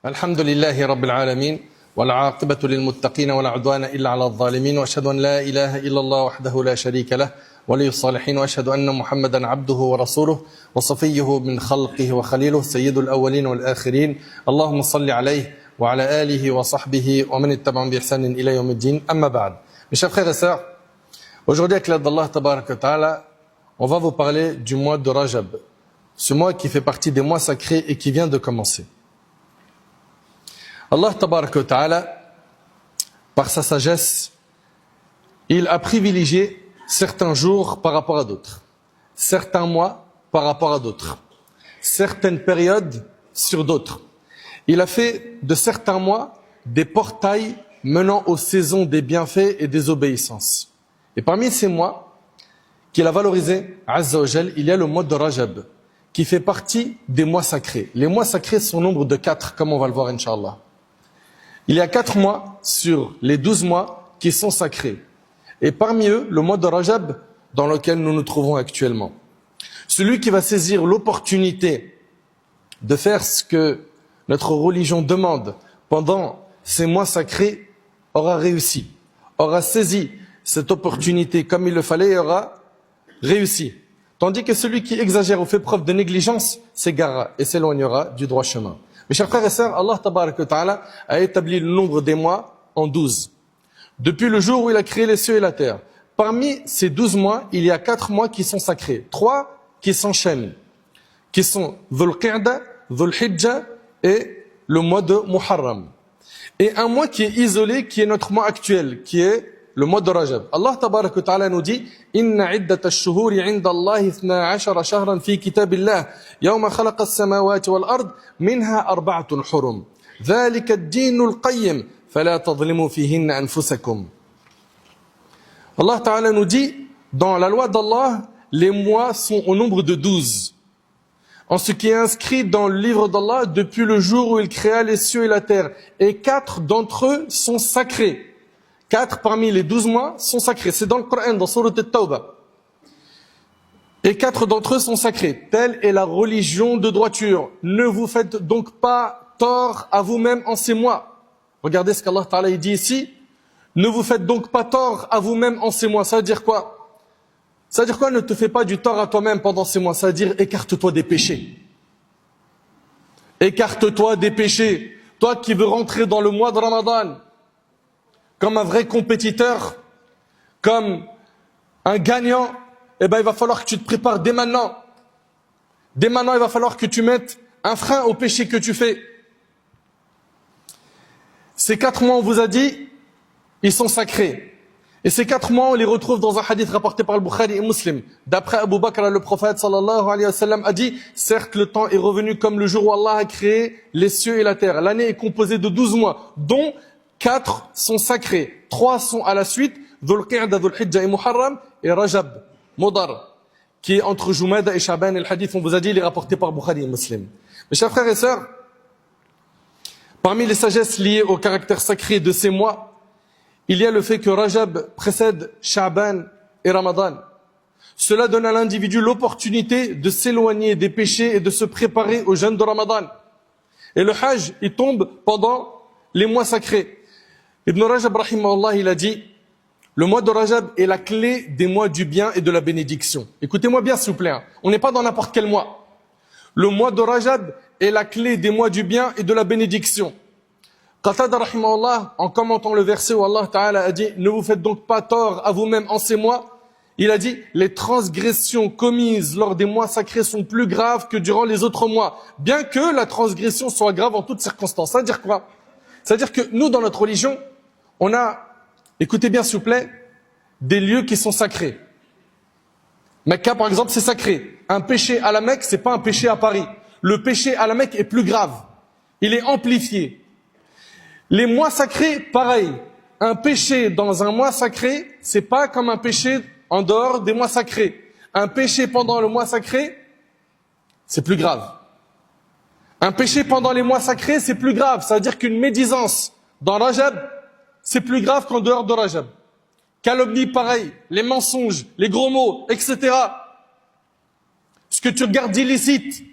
الحمد لله رب العالمين والعاقبة للمتقين ولا عدوان إلا على الظالمين وأشهد أن لا إله إلا الله وحده لا شريك له ولي الصالحين وأشهد أن محمدا عبده ورسوله وصفيه من خلقه وخليله سيد الأولين والآخرين اللهم صل عليه وعلى آله وصحبه ومن اتبعهم بإحسان إلى يوم الدين أما بعد. Mes chers frères et sœurs, aujourd'hui avec l'aide d'Allah Tabarak wa Ta'ala, on va vous parler du mois de Rajab, ce mois qui fait partie des mois sacrés et qui vient de commencer. Allah Tabarak wa Ta'ala, par sa sagesse, il a privilégié certains jours par rapport à d'autres, certains mois par rapport à d'autres, certaines périodes sur d'autres. Il a fait de certains mois des portails menant aux saisons des bienfaits et des obéissances. Et parmi ces mois qu'il a valorisé, Azza wa Jal, il y a le mois de Rajab, qui fait partie des mois sacrés. Les mois sacrés sont au nombre de 4, comme on va le voir, Inch'Allah. Il y a 4 mois sur les 12 mois qui sont sacrés. Et parmi eux, le mois de Rajab, dans lequel nous nous trouvons actuellement. Celui qui va saisir l'opportunité de faire ce que notre religion demande pendant ces mois sacrés aura réussi, aura saisi cette opportunité comme il le fallait et aura réussi. Tandis que celui qui exagère ou fait preuve de négligence s'égarera et s'éloignera du droit chemin. Mes chers frères et sœurs, Allah Tabarak wa Ta'ala a établi le nombre des mois en 12. Depuis le jour où il a créé les cieux et la terre. Parmi ces 12 mois, il y a 4 mois qui sont sacrés. 3 qui s'enchaînent, qui sont Dhul Qa'da, Dhul Hijjah et le mois de Muharram. Et un mois qui est isolé, qui est notre mois actuel, qui est le mois de Rajab. Allah Tabarak wa Ta'ala nous dit Inna iddat ash-shuhuri 'inda Allah 12 shahran fi kitabillah yawma khalaqa as-samawati wal ard minha arba'atun hurum. Dhalika ad-din al-qayyim fala tadhlimu fihinna anfusakum. Allah Ta'ala nous dit dans la loi d'Allah, les mois sont au nombre de 12. En ce qui est inscrit dans le livre d'Allah depuis le jour où il créa les cieux et la terre. Et 4 d'entre eux sont sacrés. 4 parmi les 12 mois sont sacrés. C'est dans le Coran, dans Surat At-Tawbah. Et 4 d'entre eux sont sacrés. Telle est la religion de droiture. Ne vous faites donc pas tort à vous-même en ces mois. Regardez ce qu'Allah Ta'ala dit ici. Ne vous faites donc pas tort à vous-même en ces mois. Ça veut dire quoi? Ça veut dire quoi? Ne te fais pas du tort à toi-même pendant ces mois. Ça veut dire écarte-toi des péchés. Écarte-toi des péchés. Toi qui veux rentrer dans le mois de Ramadan comme un vrai compétiteur, comme un gagnant, eh ben, il va falloir que tu te prépares dès maintenant. Dès maintenant, il va falloir que tu mettes un frein au péché que tu fais. Ces 4 mois, on vous a dit, ils sont sacrés. Et ces 4 mois, on les retrouve dans un hadith rapporté par le Bukhari et Muslim. D'après Abu Bakr, le prophète sallallahu alayhi wa sallam a dit, certes, le temps est revenu comme le jour où Allah a créé les cieux et la terre. L'année est composée de 12 mois, dont 4 sont sacrés. 3 sont à la suite, Dhul Qa'da, Dhul Hijjah et Muharram, et Rajab, Mudar, qui est entre Jumada et Shaban. Et le hadith, on vous a dit, il est rapporté par Bukhari et Muslim. Mes chers frères et sœurs, parmi les sagesses liées au caractère sacré de ces mois, il y a le fait que Rajab précède Shaban et Ramadan. Cela donne à l'individu l'opportunité de s'éloigner des péchés et de se préparer au jeûne de Ramadan. Et le Hajj, il tombe pendant les mois sacrés. Ibn Rajab, rahimahullah, il a dit, le mois de Rajab est la clé des mois du bien et de la bénédiction. Écoutez-moi bien, s'il vous plaît. On n'est pas dans n'importe quel mois. Le mois de Rajab est la clé des mois du bien et de la bénédiction. Qatada, rahimahullah, en commentant le verset où Allah Ta'ala a dit, ne vous faites donc pas tort à vous-même en ces mois, il a dit, les transgressions commises lors des mois sacrés sont plus graves que durant les autres mois. Bien que la transgression soit grave en toutes circonstances. Ça veut dire quoi? Ça veut dire que nous, dans notre religion, on a, écoutez bien s'il vous plaît, des lieux qui sont sacrés. Mecca, par exemple, c'est sacré. Un péché à la Mecque, c'est pas un péché à Paris. Le péché à la Mecque est plus grave. Il est amplifié. Les mois sacrés, pareil. Un péché dans un mois sacré, c'est pas comme un péché en dehors des mois sacrés. Un péché pendant le mois sacré, c'est plus grave. Un péché pendant les mois sacrés, c'est plus grave. Ça veut dire qu'une médisance dans Rajab, c'est plus grave qu'en dehors de Rajab. Calomnie, pareil. Les mensonges, les gros mots, etc. Ce que tu regardes illicite.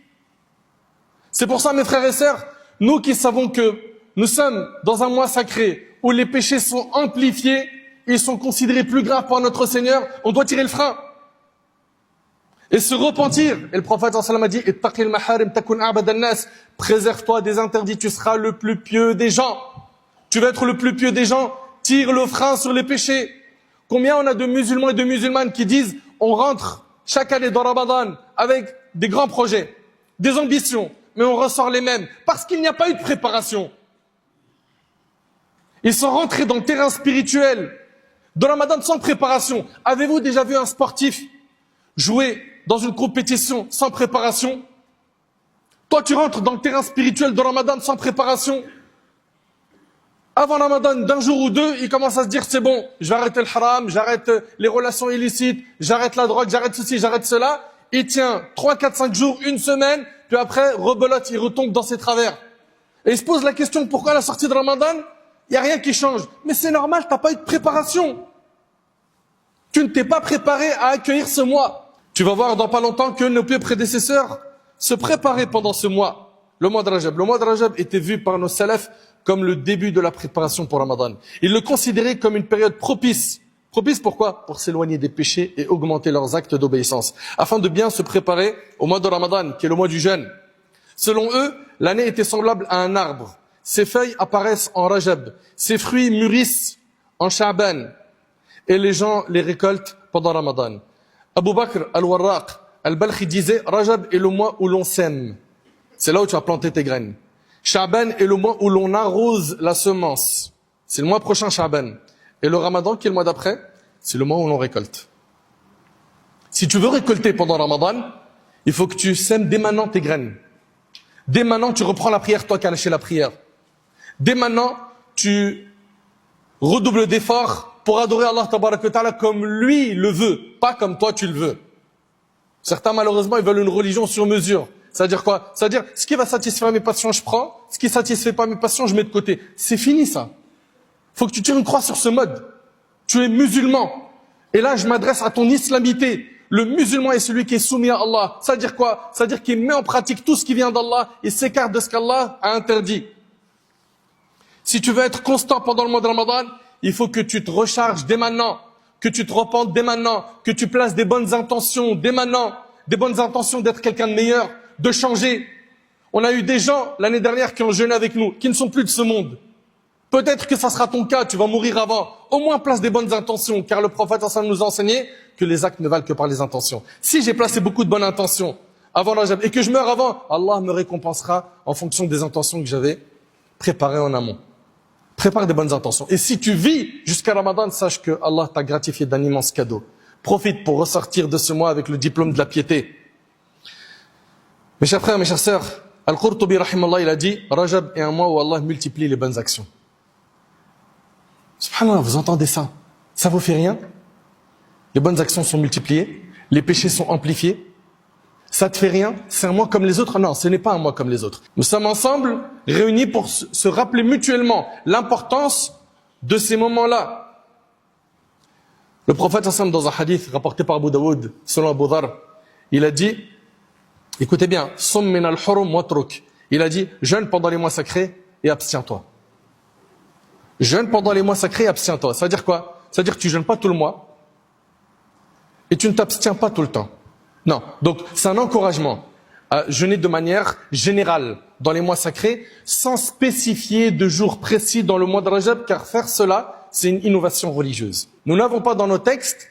C'est pour ça, mes frères et sœurs, nous qui savons que nous sommes dans un mois sacré où les péchés sont amplifiés, ils sont considérés plus graves par notre Seigneur, on doit tirer le frein et se repentir. Et le prophète sallallahu alayhi wa sallam a dit ittaqil maharim takun a'bad an-nas, préserve-toi des interdits, tu seras le plus pieux des gens. Tu vas être le plus pieux des gens, tire le frein sur les péchés. Combien on a de musulmans et de musulmanes qui disent on rentre chaque année dans Ramadan avec des grands projets, des ambitions, mais on ressort les mêmes parce qu'il n'y a pas eu de préparation. Ils sont rentrés dans le terrain spirituel de Ramadan sans préparation. Avez-vous déjà vu un sportif jouer dans une compétition sans préparation? Toi, tu rentres dans le terrain spirituel de Ramadan sans préparation. Avant Ramadan, d'un jour ou deux, il commence à se dire c'est bon, je vais arrêter le haram, j'arrête les relations illicites, j'arrête la drogue, j'arrête ceci, j'arrête cela. Il tient 3, 4, 5 jours, une semaine, puis après, rebelote, il retombe dans ses travers. Et il se pose la question pourquoi à la sortie de Ramadan, il n'y a rien qui change. Mais c'est normal, tu n'as pas eu de préparation. Tu ne t'es pas préparé à accueillir ce mois. Tu vas voir dans pas longtemps que nos pieux prédécesseurs se préparaient pendant ce mois, le mois de Rajab. Le mois de Rajab était vu par nos salafs comme le début de la préparation pour Ramadan. Ils le considéraient comme une période propice. Propice pourquoi? Pour s'éloigner des péchés et augmenter leurs actes d'obéissance, afin de bien se préparer au mois de Ramadan, qui est le mois du jeûne. Selon eux, l'année était semblable à un arbre. Ses feuilles apparaissent en Rajab, ses fruits mûrissent en Sha'ban, et les gens les récoltent pendant Ramadan. Abu Bakr al-Warraq al-Balkhi disait, Rajab est le mois où l'on sème. C'est là où tu as planté tes graines. Sha'ban est le mois où l'on arrose la semence. C'est le mois prochain, Sha'ban. Et le Ramadan, qui est le mois d'après, c'est le mois où l'on récolte. Si tu veux récolter pendant Ramadan, il faut que tu sèmes dès maintenant tes graines. Dès maintenant, tu reprends la prière, toi qui as lâché la prière. Dès maintenant, tu redoubles d'efforts pour adorer Allah Tabarak wa Ta'ala comme lui le veut, pas comme toi tu le veux. Certains, malheureusement, ils veulent une religion sur mesure. C'est-à-dire quoi? C'est-à-dire, ce qui va satisfaire mes passions, je prends. Ce qui ne satisfait pas mes passions, je mets de côté. C'est fini, ça. Faut que tu tires une croix sur ce mode. Tu es musulman. Et là, je m'adresse à ton islamité. Le musulman est celui qui est soumis à Allah. C'est-à-dire quoi? C'est-à-dire qu'il met en pratique tout ce qui vient d'Allah et s'écarte de ce qu'Allah a interdit. Si tu veux être constant pendant le mois de Ramadan, il faut que tu te recharges dès maintenant, que tu te repentes dès maintenant, que tu places des bonnes intentions dès maintenant, des bonnes intentions d'être quelqu'un de meilleur, de changer. On a eu des gens l'année dernière qui ont jeûné avec nous, qui ne sont plus de ce monde. Peut-être que ça sera ton cas, tu vas mourir avant. Au moins place des bonnes intentions, car le prophète nous a enseigné que les actes ne valent que par les intentions. Si j'ai placé beaucoup de bonnes intentions avant Rajab et que je meurs avant, Allah me récompensera en fonction des intentions que j'avais préparées en amont. Prépare des bonnes intentions. Et si tu vis jusqu'à Ramadan, sache que Allah t'a gratifié d'un immense cadeau. Profite pour ressortir de ce mois avec le diplôme de la piété. Mes chers frères, mes chères sœurs, Al-Qurtubi, rahimallah, il a dit, Rajab est un mois où Allah multiplie les bonnes actions. Subhanallah, vous entendez ça? Ça vous fait rien? Les bonnes actions sont multipliées, les péchés sont amplifiés. Ça te fait rien? C'est un mois comme les autres? Non, ce n'est pas un mois comme les autres. Nous sommes ensemble, réunis pour se rappeler mutuellement l'importance de ces moments-là. Le prophète, dans un hadith rapporté par Abu Daoud, selon Abu Dhar, il a dit, écoutez bien, Sum min al-hurum watruk. Il a dit, jeûne pendant les mois sacrés et abstiens-toi. Jeûne pendant les mois sacrés et abstiens-toi. Ça veut dire quoi? Ça veut dire que tu jeûnes pas tout le mois et tu ne t'abstiens pas tout le temps. Non, donc c'est un encouragement à jeûner de manière générale dans les mois sacrés, sans spécifier de jours précis dans le mois de Rajab, car faire cela, c'est une innovation religieuse. Nous n'avons pas dans nos textes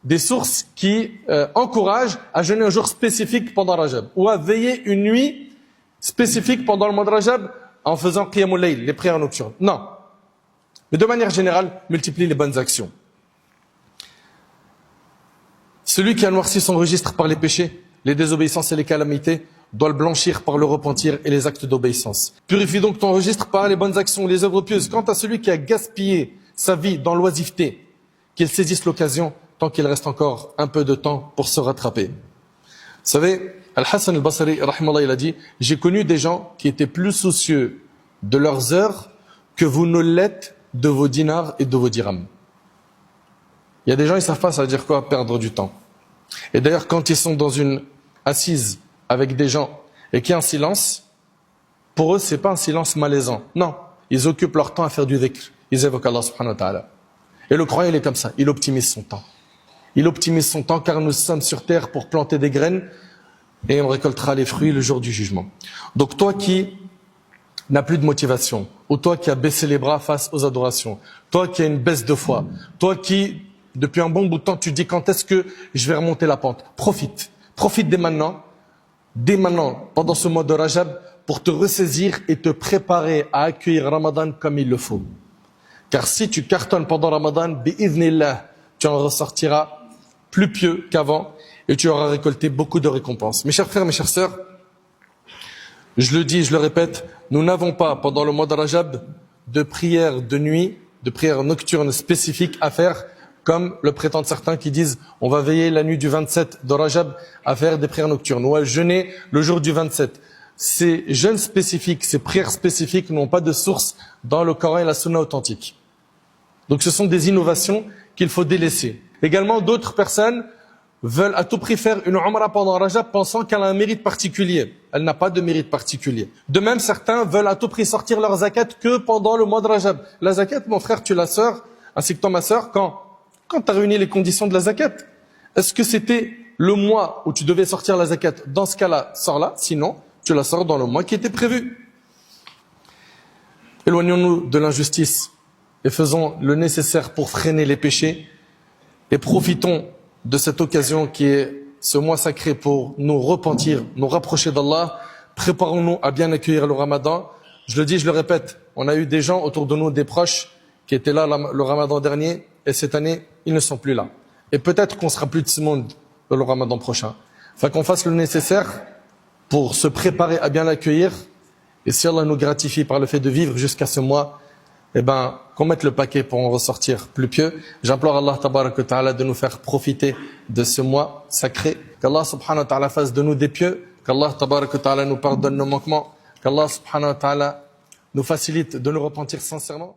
des sources qui encouragent à jeûner un jour spécifique pendant Rajab, ou à veiller une nuit spécifique pendant le mois de Rajab en faisant Qiyamul Layl, les prières nocturnes. Non. Mais de manière générale, multiplie les bonnes actions. Celui qui a noirci son registre par les péchés, les désobéissances et les calamités, doit le blanchir par le repentir et les actes d'obéissance. Purifie donc ton registre par les bonnes actions, les œuvres pieuses. Quant à celui qui a gaspillé sa vie dans l'oisiveté, qu'il saisisse l'occasion tant qu'il reste encore un peu de temps pour se rattraper. Vous savez, Al-Hassan al-Basri, rahimallah, il a dit, j'ai connu des gens qui étaient plus soucieux de leurs heures que vous ne l'êtes de vos dinars et de vos dirhams. Il y a des gens, ils savent pas, ça veut dire quoi, perdre du temps. Et d'ailleurs, quand ils sont dans une assise avec des gens et qu'il y a un silence, pour eux, c'est pas un silence malaisant. Non, ils occupent leur temps à faire du dhikr. Ils évoquent Allah subhanahu wa ta'ala. Et le croyant, il est comme ça, il optimise son temps. Il optimise son temps car nous sommes sur terre pour planter des graines et on récoltera les fruits le jour du jugement. Donc toi qui n'as plus de motivation, ou toi qui as baissé les bras face aux adorations, toi qui as une baisse de foi, toi qui, depuis un bon bout de temps, tu dis quand est-ce que je vais remonter la pente, profite dès maintenant, pendant ce mois de Rajab, pour te ressaisir et te préparer à accueillir Ramadan comme il le faut. Car si tu cartonnes pendant Ramadan, bi'idhnillah, tu en ressortiras plus pieux qu'avant et tu auras récolté beaucoup de récompenses. Mes chers frères, mes chères sœurs, je le dis, je le répète, nous n'avons pas, pendant le mois de Rajab, de prière de nuit, de prière nocturne spécifique à faire, comme le prétendent certains qui disent on va veiller la nuit du 27 de Rajab à faire des prières nocturnes, ou à jeûner le jour du 27. Ces jeûnes spécifiques, ces prières spécifiques n'ont pas de source dans le Coran et la Sunna authentique. Donc ce sont des innovations qu'il faut délaisser. Également, d'autres personnes veulent à tout prix faire une umrah pendant Rajab pensant qu'elle a un mérite particulier. Elle n'a pas de mérite particulier. De même, certains veulent à tout prix sortir leur zakat que pendant le mois de Rajab. La zakat, mon frère, tu la sors, ainsi que toi, ma sœur, quand tu as réuni les conditions de la zakat. Est-ce que c'était le mois où tu devais sortir la zakat? Dans ce cas-là, sors-la. Sinon, tu la sors dans le mois qui était prévu. Éloignons-nous de l'injustice et faisons le nécessaire pour freiner les péchés et profitons de cette occasion qui est ce mois sacré pour nous repentir, nous rapprocher d'Allah. Préparons-nous à bien accueillir le Ramadan. Je le dis, je le répète, on a eu des gens autour de nous, des proches, qui étaient là le Ramadan dernier, et cette année, ils ne sont plus là. Et peut-être qu'on sera plus de ce monde le Ramadan prochain. Enfin, qu'on fasse le nécessaire pour se préparer à bien l'accueillir. Et si Allah nous gratifie par le fait de vivre jusqu'à ce mois, eh ben, qu'on mette le paquet pour en ressortir plus pieux. J'implore Allah tabaraka wa ta'ala de nous faire profiter de ce mois sacré. Qu'Allah subhanahu wa ta'ala fasse de nous des pieux. Qu'Allah tabaraka wa ta'ala nous pardonne nos manquements. Qu'Allah subhanahu wa ta'ala nous facilite de nous repentir sincèrement.